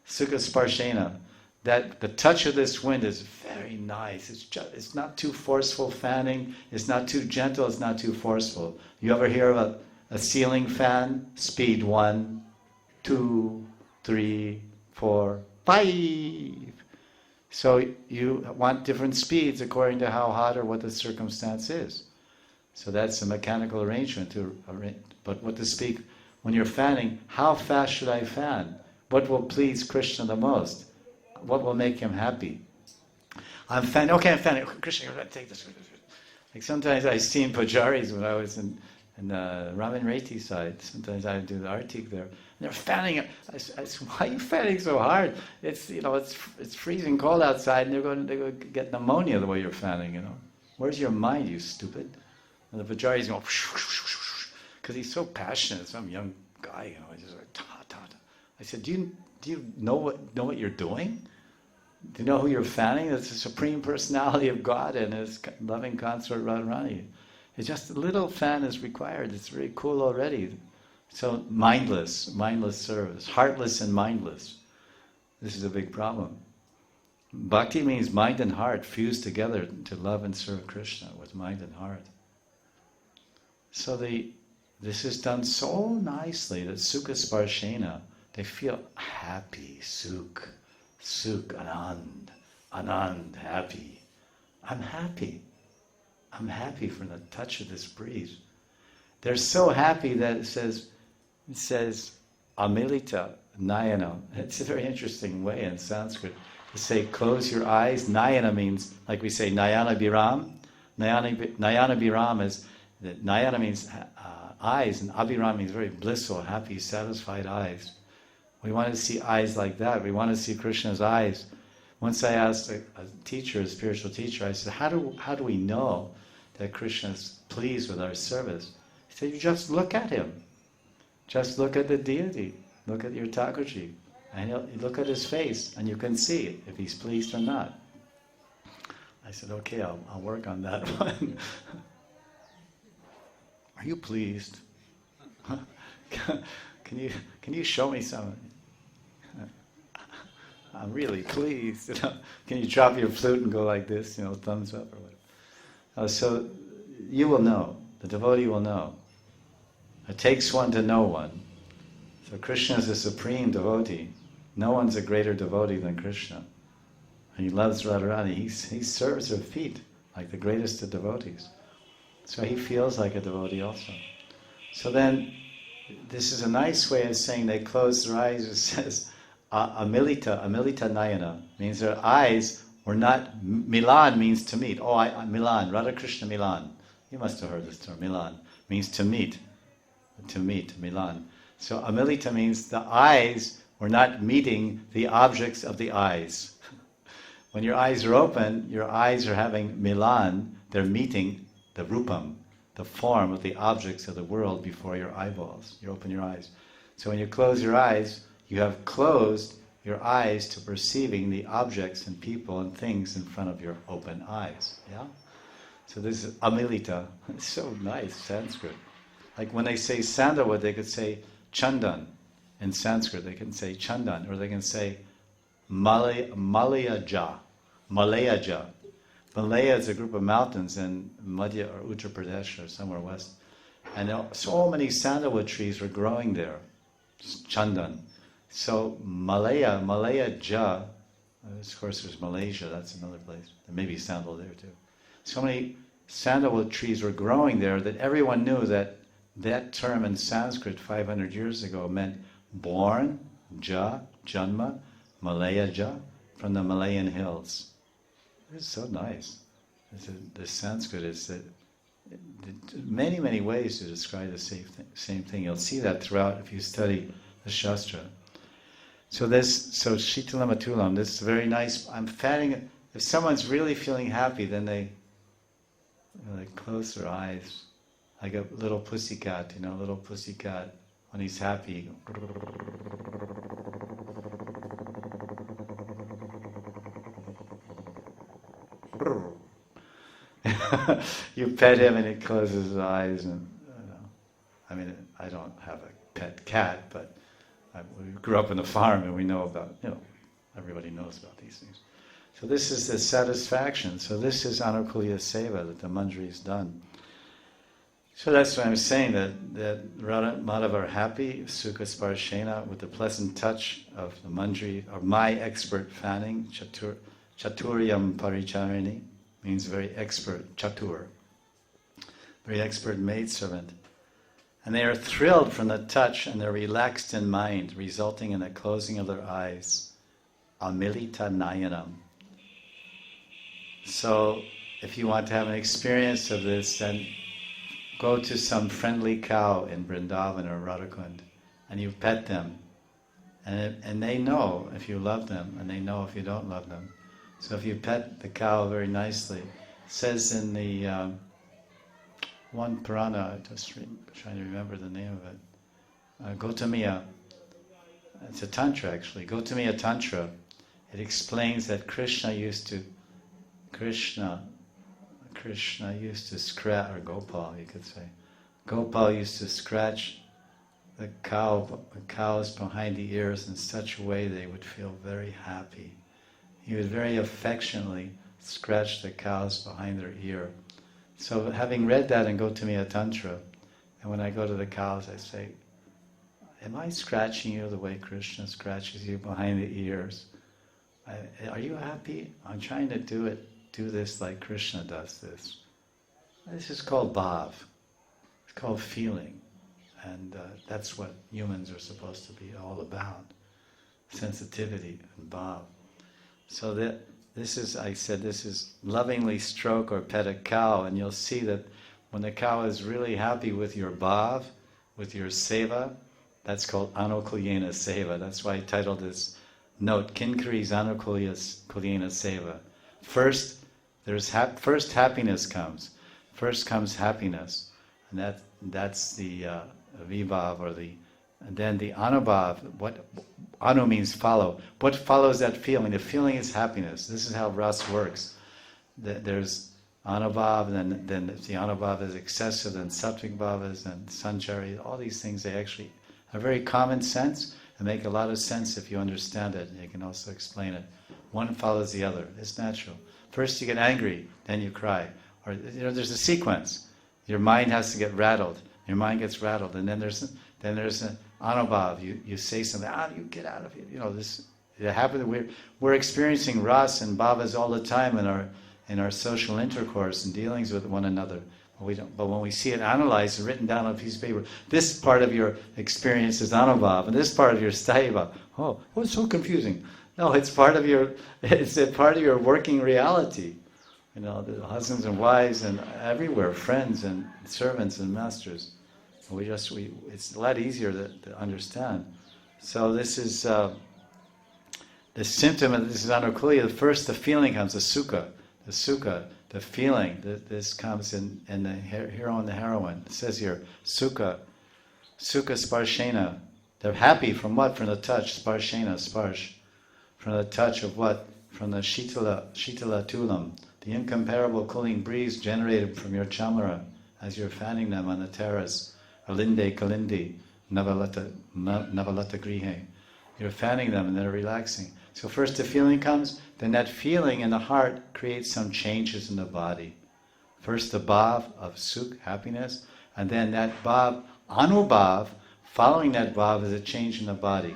Sparshena. that the touch of this wind is very nice. It's not too forceful fanning. It's not too gentle. It's not too forceful. You ever hear of a ceiling fan? Speed 1, 2, 3, 4, 5. So you want different speeds according to how hot or what the circumstance is. So that's a mechanical arrangement to arrange. But what to speak when you're fanning? How fast should I fan? What will please Krishna the most? What will make him happy? I'm fanning. Okay, I'm fanning. Krishna, you're going to take this. Like sometimes I seen pujaris when I was in the Raman Reti side. Sometimes I would do the artik there. And they're fanning. I said, why are you fanning so hard? It's freezing cold outside, and they're going to get pneumonia the way you're fanning. Where's your mind, you stupid? And the pujaris going because he's so passionate. Some young guy, he's just like ta ta ta. I said, do you know what you're doing? Do you know who you're fanning? That's the Supreme Personality of God and His loving consort Radharani. It's just a little fan is required. It's very cool already. So mindless service, heartless and mindless. This is a big problem. Bhakti means mind and heart fused together to love and serve Krishna with mind and heart. So this is done so nicely that Sukha Sparshena, they feel happy, Sukh, Anand, happy. I'm happy from the touch of this breeze. They're so happy that it says Amilita Nayana. It's a very interesting way in Sanskrit to say close your eyes. Nayana means, like we say, Nayana Biram. Nayana Biram is, Nayana means eyes, and Abhiram means very blissful, happy, satisfied eyes. We want to see eyes like that. We want to see Krishna's eyes. Once I asked a spiritual teacher, I said, how do we know that Krishna is pleased with our service? He said, you just look at him. Just look at the deity. Look at your Thakurji. And you look at his face, and you can see if he's pleased or not. I said, okay, I'll work on that one. Are you pleased? Can you show me some? I'm really pleased. Can you drop your flute and go like this, thumbs up or whatever? So you will know. The devotee will know. It takes one to know one. So Krishna is the supreme devotee. No one's a greater devotee than Krishna. And he loves Radharani. He serves her feet like the greatest of devotees. So he feels like a devotee also. So then, this is a nice way of saying they closed their eyes. It says, Amilita Nayana, means their eyes were not, Milan means to meet. Milan, Radha Krishna Milan. You must have heard this term, Milan, means to meet, Milan. So Amilita means the eyes were not meeting the objects of the eyes. When your eyes are open, your eyes are having Milan, they're meeting the rupam, the form of the objects of the world before your eyeballs. You open your eyes. So when you close your eyes, you have closed your eyes to perceiving the objects and people and things in front of your open eyes. Yeah? So this is Amilita. It's so nice, Sanskrit. Like when they say sandalwood, they could say chandan. In Sanskrit, they can say chandan, or they can say Malayaja. Malaya is a group of mountains in Madhya or Uttar Pradesh or somewhere west. And so many sandalwood trees were growing there, chandan. So Malayaja, of course there's Malaysia, that's another place. There may be sandal there too. So many sandalwood trees were growing there that everyone knew that term in Sanskrit 500 years ago meant born, Janma, Malayaja, from the Malayan hills. It's so nice. The Sanskrit is many, many ways to describe the same thing. You'll see that throughout if you study the Shastra. So Shitala Matulam, this is very nice. I'm fanning. If someone's really feeling happy, then they close their eyes. Like a little pussycat, little pussycat, when he's happy. You pet him and he closes his eyes, and I don't have a pet cat, but we grew up in a farm and we know about Everybody knows about these things. So this is the satisfaction. So this is Anukulya Seva that the Manjaris done. So that's why I'm saying that Radha Madhava are happy, Sukha Sparshena, with the pleasant touch of the Manjari, or my expert fanning, Chaturyam Paricharini, means very expert, Chatur, very expert maidservant. And they are thrilled from the touch and they're relaxed in mind, resulting in the closing of their eyes. Amilita Nayanam. So, if you want to have an experience of this, then go to some friendly cow in Vrindavan or Radhakund, and you pet them. And they know if you love them, and they know if you don't love them. So if you pet the cow very nicely, it says in the one Purana, I'm just trying to remember the name of it, Gotamiya, it's a Tantra actually, Gotamiya Tantra, it explains that Krishna used to scratch, or Gopal you could say, Gopal used to scratch the cows behind the ears in such a way they would feel very happy. He would very affectionately scratch the cows behind their ear. So having read that in Gotamiya Tantra, and when I go to the cows I say, am I scratching you the way Krishna scratches you behind the ears? Are you happy? I'm trying to do this like Krishna does this. This is called bhav. It's called feeling. And that's what humans are supposed to be all about. Sensitivity and bhav. So this is lovingly stroke or pet a cow, and you'll see that when the cow is really happy with your bhav, with your seva, that's called Anukulya Seva. That's why I titled this note, Kinkari's Anukulya Seva. First happiness comes. First comes happiness, and that's the vibhav, and then the anubhav. What anu means follow. What follows that feeling? The feeling is happiness. This is how ras works. There's anubhav, and then if the anubhav is excessive, then sattvic bhavas, and sanchari. All these things, they actually are very common sense and make a lot of sense if you understand it. You can also explain it. One follows the other. It's natural. First you get angry, then you cry. Or there's a sequence. Your mind has to get rattled. Your mind gets rattled, and then there's an anubhav. You say something. You get out of here. This it happens. We're experiencing ras and bhavas all the time in our social intercourse and dealings with one another. But when we see it analyzed and written down on a piece of paper, this part of your experience is anubhav, and this part of your staiva. Oh, it's so confusing. No, it's part of your working reality. The husbands and wives and everywhere, friends and servants and masters. It's a lot easier to understand. So this is the symptom of this is Anukulya. First, the feeling comes, the sukha, the feeling. This comes in the hero and the heroine. It says here, sukha sparshena. They're happy from what? From the touch, sparshena, sparsh. From the touch of what? From the shitala tulam, the incomparable cooling breeze generated from your chamara as you're fanning them on the terrace. Alinde kalindi, navalata grihe. You're fanning them and they're relaxing. So first the feeling comes, then that feeling in the heart creates some changes in the body. First the bhav of sukh, happiness, and then that bhav, anubhav, following that bhav is a change in the body.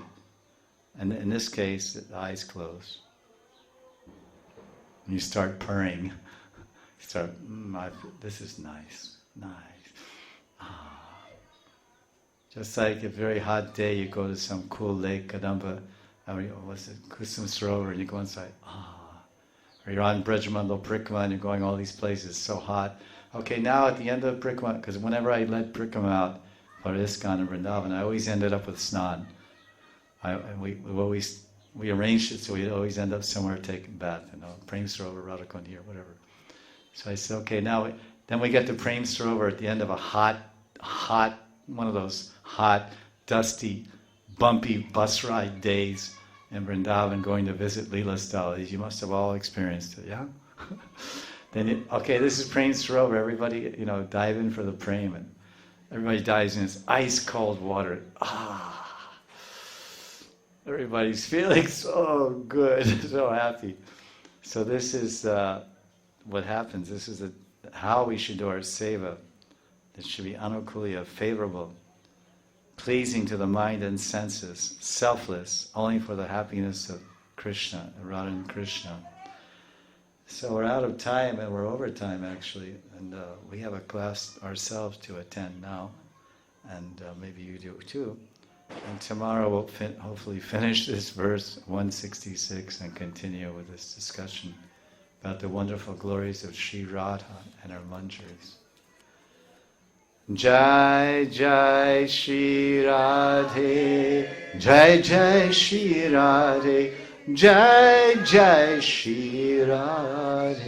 And in this case, the eyes close. And you start purring. This is nice. Just like a very hot day, you go to some cool lake, Kadamba, Kusum Sarovar, and you go inside. Or you're on Brajamandal Prikrama and you're going all these places, so hot. Okay, now at the end of Prikrama, because whenever I led Prikrama out for ISKCON and Vrindavan, I always ended up with snan. We arranged it so we'd always end up somewhere taking a bath, Prem Sarovar, Radhakund here, whatever. So I said, okay, then we get to Prem Sarovar at the end of a hot, one of those hot, dusty, bumpy bus ride days in Vrindavan going to visit Leela Sthalis. You must have all experienced it, yeah? Then, this is Prem Sarovar, everybody, dive in for the Prem, and everybody dives in this ice cold water. Everybody's feeling so good, so happy. So this is what happens. This is how we should do our seva. It should be Anukulya, favorable, pleasing to the mind and senses, selfless, only for the happiness of Krishna, Radha and Krishna. So we're out of time, and we're over time actually, and we have a class ourselves to attend now, and maybe you do too. And tomorrow we'll hopefully finish this verse 166 and continue with this discussion about the wonderful glories of Sri Radha and her Manjaris. Jai Jai Shri Radhe, Jai Jai Shri Radhe, Jai Jai Shri Radhe.